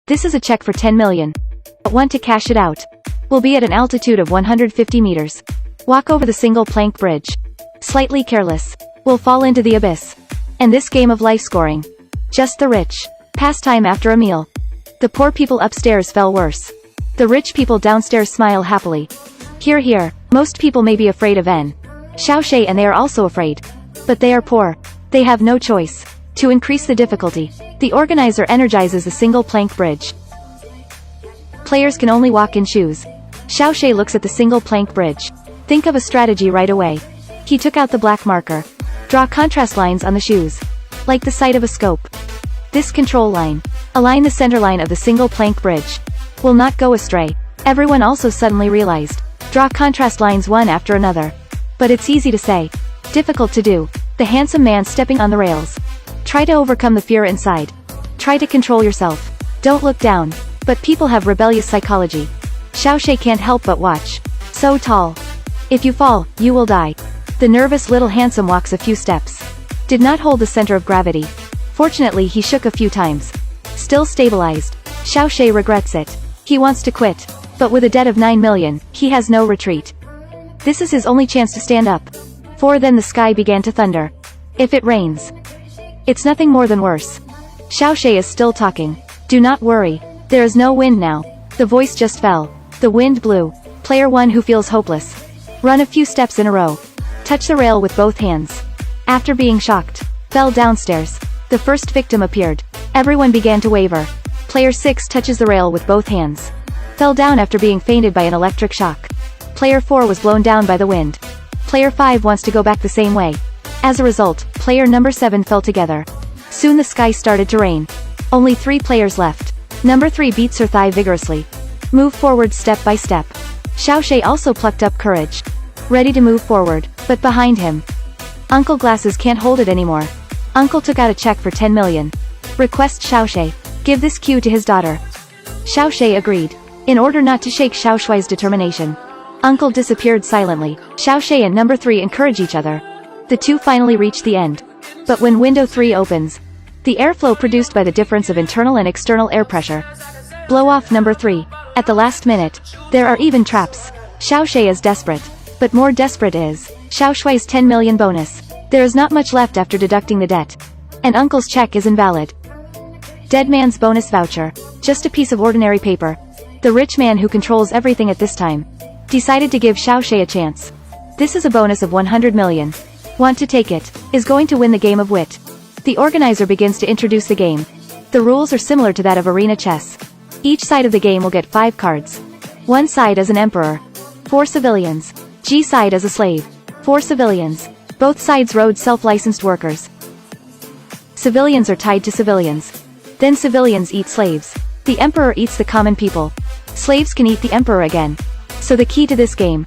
This is a check for 10 million. Want to cash it out? We'll be at an altitude of 150 meters. Walk over the single plank bridge. Slightly careless. We'll fall into the abyss. And this game of life scoring. Just the rich. Pastime after a meal. The poor people upstairs fell worse. The rich people downstairs smile happily. Hear, hear. Most people may be afraid of N. Xiaoshui, and they are also afraid. But they are poor. They have no choice. To increase the difficulty, the organizer energizes the single plank bridge. Players can only walk in shoes. Xiaoshui looks at the single plank bridge. Think of a strategy right away. He took out the black marker. Draw contrast lines on the shoes. Like the sight of a scope. This control line. Align the center line of the single plank bridge. Will not go astray. Everyone also suddenly realized. Draw contrast lines one after another. But it's easy to say. Difficult to do. The handsome man stepping on the rails. Try to overcome the fear inside. Try to control yourself. Don't look down. But people have rebellious psychology. Xiaoshui can't help but watch. So tall. If you fall, you will die. The nervous little handsome walks a few steps. Did not hold the center of gravity. Fortunately he shook a few times. Still stabilized. Xiaoshui regrets it. He wants to quit. But with a debt of 9 million, he has no retreat. This is his only chance to stand up. For then the sky began to thunder. If it rains. It's nothing more than worse. Xiaoshui is still talking. Do not worry. There is no wind now. The voice just fell. The wind blew. Player 1 who feels hopeless. Run a few steps in a row. Touch the rail with both hands. After being shocked. Fell downstairs. The first victim appeared. Everyone began to waver. Player 6 touches the rail with both hands. Fell down after being fainted by an electric shock. Player 4 was blown down by the wind. Player 5 wants to go back the same way. As a result, player number 7 fell together. Soon the sky started to rain. Only 3 players left. Number 3 beats her thigh vigorously. Move forward step by step. Xiaoshui also plucked up courage. Ready to move forward, but behind him. Uncle Glasses can't hold it anymore. Uncle took out a check for 10 million. Request Xiaoshui. Give this cue to his daughter. Xiaoshui agreed. In order not to shake Xiaoshui's determination. Uncle disappeared silently. Xiaoshui and number 3 encourage each other. The two finally reach the end. But when window 3 opens, the airflow produced by the difference of internal and external air pressure. Blow off number 3. At the last minute, there are even traps. Xiaoshui is desperate. But more desperate is Xiaoshui's 10 million bonus. There is not much left after deducting the debt. And uncle's check is invalid. Dead man's bonus voucher. Just a piece of ordinary paper. The rich man who controls everything at this time decided to give Xiaoshui a chance. This is a bonus of 100 million. Want to take it. Is going to win the game of wit. The organizer begins to introduce the game. The rules are similar to that of arena chess. Each side of the game will get 5 cards. One side as an emperor. 4 civilians. G side as a slave. 4 civilians. Both sides rode self-licensed workers. Civilians are tied to civilians. Then civilians eat slaves. The emperor eats the common people. Slaves can eat the emperor again. So the key to this game.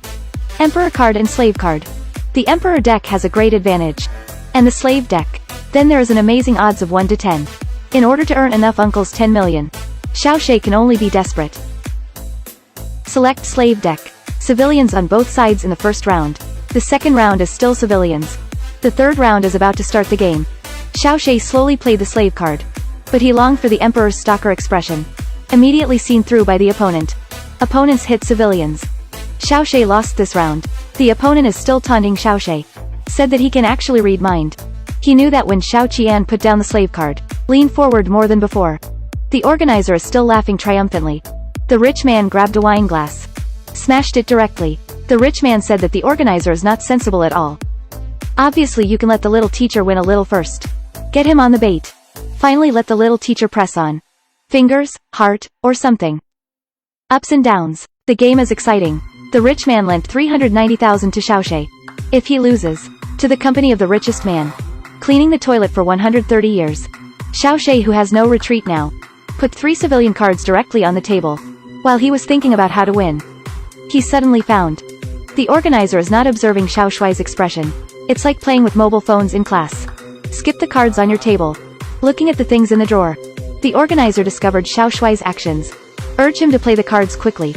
Emperor card and slave card. The emperor deck has a great advantage. And the slave deck. Then there is an amazing odds of 1 to 10. In order to earn enough uncle's 10 million. Xiaoshui can only be desperate. Select slave deck. Civilians on both sides in the first round. The second round is still civilians. The third round is about to start the game. Xiaoshui slowly played the slave card. But he longed for the emperor's stalker expression. Immediately seen through by the opponent. Opponents hit civilians. Xiaoshui lost this round. The opponent is still taunting Xiaoshui. Said that he can actually read mind. He knew that when Xiao Qian put down the slave card. Leaned forward more than before. The organizer is still laughing triumphantly. The rich man grabbed a wine glass. Smashed it directly. The rich man said that the organizer is not sensible at all. Obviously you can let the little teacher win a little first. Get him on the bait. Finally let the little teacher press on. Fingers, heart, or something. Ups and downs. The game is exciting. The rich man lent 390,000 to Xiaoshui. If he loses, to the company of the richest man. Cleaning the toilet for 130 years. Xiaoshui, who has no retreat now, put 3 civilian cards directly on the table. While he was thinking about how to win, he suddenly found. The organizer is not observing Xiaoshui's expression. It's like playing with mobile phones in class. Skip the cards on your table. Looking at the things in the drawer. The organizer discovered Xiaoshui's actions. Urge him to play the cards quickly.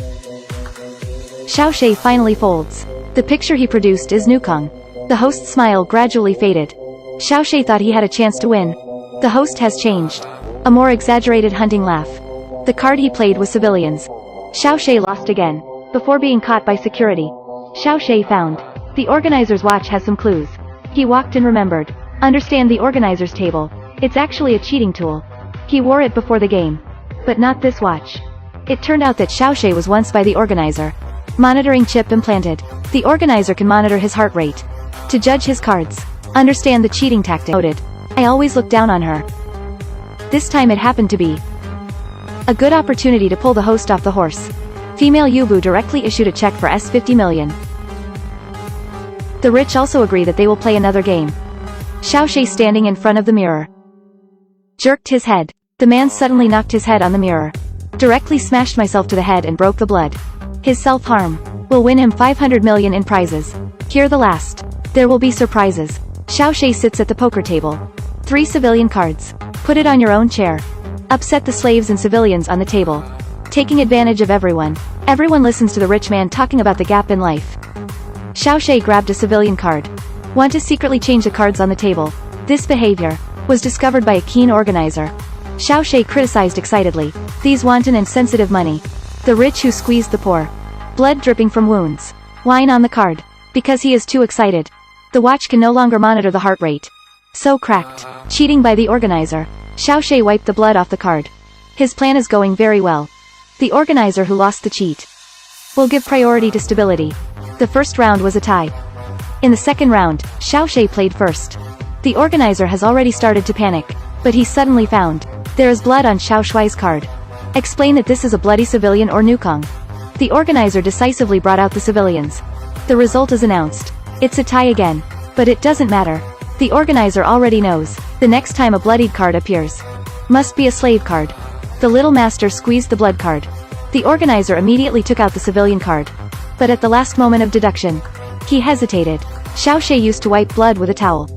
Xiaoshui finally folds. The picture he produced is Nukong. The host's smile gradually faded. Xiaoshui thought he had a chance to win. The host has changed. A more exaggerated hunting laugh. The card he played was civilians. Xiaoshui lost again. Before being caught by security, Xiaoshui found. The organizer's watch has some clues. He walked and remembered. Understand the organizer's table. It's actually a cheating tool. He wore it before the game. But not this watch. It turned out that Xiaoshui was once by the organizer. Monitoring chip implanted. The organizer can monitor his heart rate. To judge his cards. Understand the cheating tactic. Noted. I always look down on her. This time it happened to be a good opportunity to pull the host off the horse. Female Yubu directly issued a check for $50 million. The rich also agree that they will play another game. Xiaoshui standing in front of the mirror jerked his head. The man suddenly knocked his head on the mirror. Directly smashed myself to the head and broke the blood. His self-harm will win him $500 million in prizes. Here the last. There will be surprises. Xiaoshui sits at the poker table. 3 civilian cards. Put it on your own chair. Upset the slaves and civilians on the table. Taking advantage of everyone. Everyone listens to the rich man talking about the gap in life. Xiaoshui grabbed a civilian card. Want to secretly change the cards on the table. This behavior was discovered by a keen organizer. Xiaoshui criticized excitedly. These wanton and sensitive money. The rich who squeezed the poor. Blood dripping from wounds. Wine on the card. Because he is too excited. The watch can no longer monitor the heart rate. So cracked. Cheating by the organizer. Xiaoshui wiped the blood off the card. His plan is going very well. The organizer who lost the cheat will give priority to stability. The first round was a tie. In the second round, Xiaoshui played first. The organizer has already started to panic, but he suddenly found there is blood on Xiaoshui's card. Explain that this is a bloody civilian or Nukong. The organizer decisively brought out the civilians. The result is announced. It's a tie again. But it doesn't matter. The organizer already knows. The next time a bloodied card appears. Must be a slave card. The little master squeezed the blood card. The organizer immediately took out the civilian card. But at the last moment of deduction, he hesitated. Xiaoshui used to wipe blood with a towel.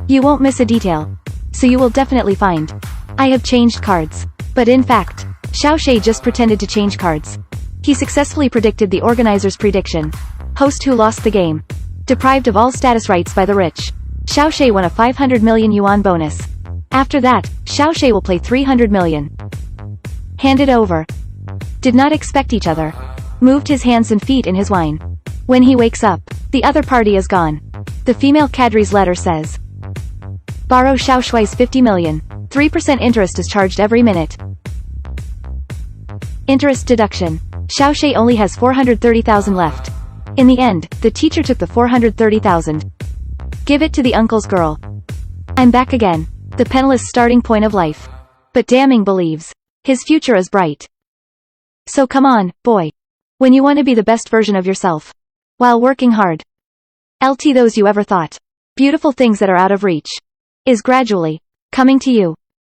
You won't miss a detail. So you will definitely find. I have changed cards. But in fact, Xiaoshui just pretended to change cards. He successfully predicted the organizer's prediction. Host who lost the game. Deprived of all status rights by the rich. Xiaoshui won a 500 million yuan bonus. After that, Xiaoshui will play 300 million. Handed over. Did not expect each other. Moved his hands and feet in his wine. When he wakes up, the other party is gone. The female cadre's letter says. Borrow Xiaoshui's 50 million. 3% interest is charged every minute. Interest deduction. Xiaoshui only has 430,000 left. In the end, the teacher took the 430,000. Give it to the uncle's girl. I'm back again. The penniless starting point of life. But damning believes. His future is bright. So come on, boy. When you want to be the best version of yourself. While working hard. LT those you ever thought. Beautiful things that are out of reach. Is gradually coming to you.